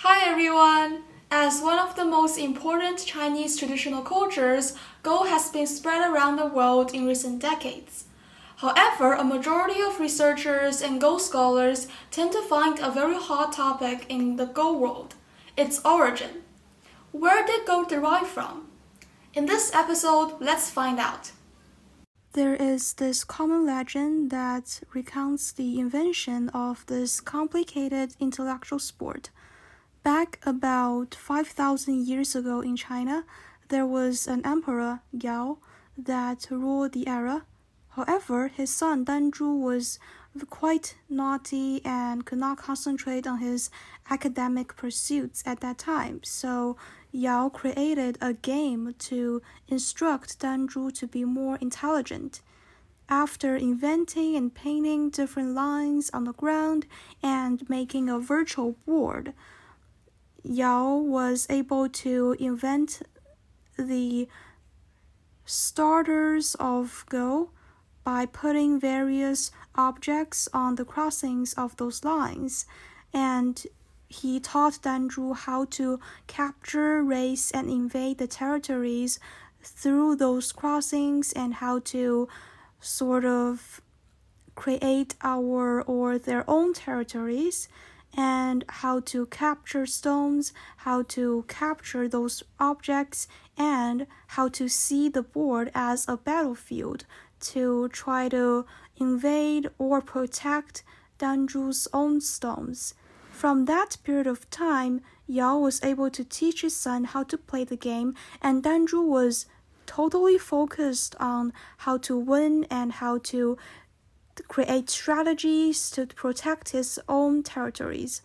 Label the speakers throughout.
Speaker 1: Hi everyone! As one of the most important Chinese traditional cultures, Go has been spread around the world in recent decades. However, a majority of researchers and Go scholars tend to find a very hot topic in the Go world: its origin. Where did Go derive from? In this episode, let's find out. There is this common legend that recounts the invention of this complicated intellectual sport. Back about 5,000 years ago in China, there was an emperor, Yao, that ruled the era. However, his son Danzhu was quite naughty and could not concentrate on his academic pursuits at that time, so Yao created a game to instruct Danzhu to be more intelligent. After inventing and painting different lines on the ground and making a virtual board, Yao was able to invent the starters of Go by putting various objects on the crossings of those lines, and he taught Danzhu how to capture, race, and invade the territories through those crossings and how to sort of create their own territories, and how to capture stones, how to capture those objects, and how to see the board as a battlefield to try to invade or protect Danzhu's own stones. From that period of time, Yao was able to teach his son how to play the game, and Danzhu was totally focused on how to win and how to create strategies to protect his own territories.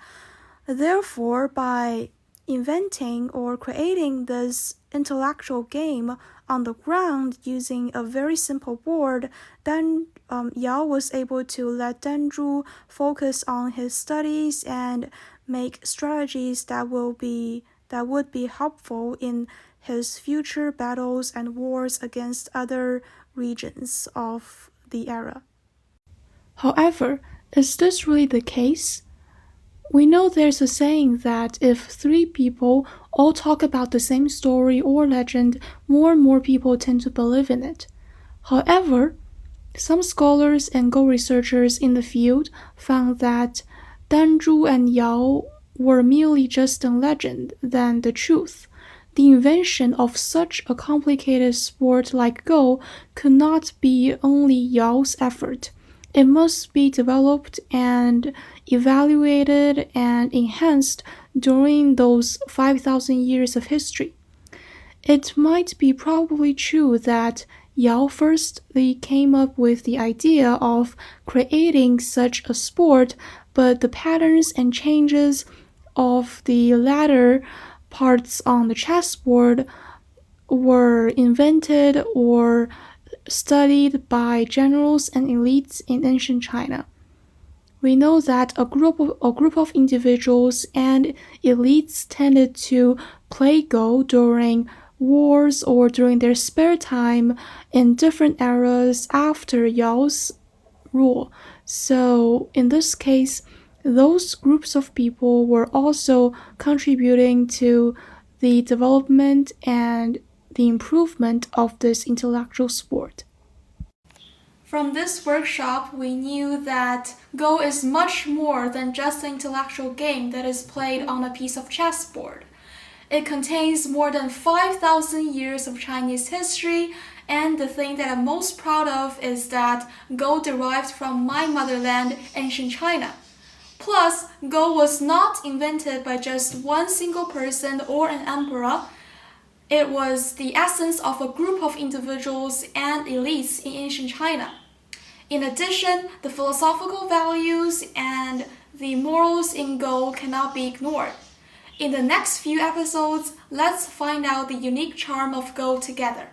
Speaker 1: Therefore, by inventing or creating this intellectual game on the ground using a very simple board, then Yao was able to let Danzhu focus on his studies and make strategies that would be helpful in his future battles and wars against other regions of the era. However, is this really the case? We know there's a saying that if three people all talk about the same story or legend, more and more people tend to believe in it. However, some scholars and Go researchers in the field found that Danzhu and Yao were merely just a legend than the truth. The invention of such a complicated sport like Go could not be only Yao's effort. It must be developed and evaluated and enhanced during those 5,000 years of history. It might be probably true that Yao firstly came up with the idea of creating such a sport, but the patterns and changes of the latter parts on the chessboard were invented or studied by generals and elites in ancient China. We know that a group of individuals and elites tended to play Go during wars or during their spare time in different eras after Yao's rule. So in this case, those groups of people were also contributing to the development and the improvement of this intellectual sport. From this workshop, we knew that Go is much more than just an intellectual game that is played on a piece of chessboard. It contains more than 5,000 years of Chinese history, and the thing that I'm most proud of is that Go derived from my motherland, ancient China. Plus, Go was not invented by just one single person or an emperor. It was the essence of a group of individuals and elites in ancient China. In addition, the philosophical values and the morals in Go cannot be ignored. In the next few episodes, let's find out the unique charm of Go together.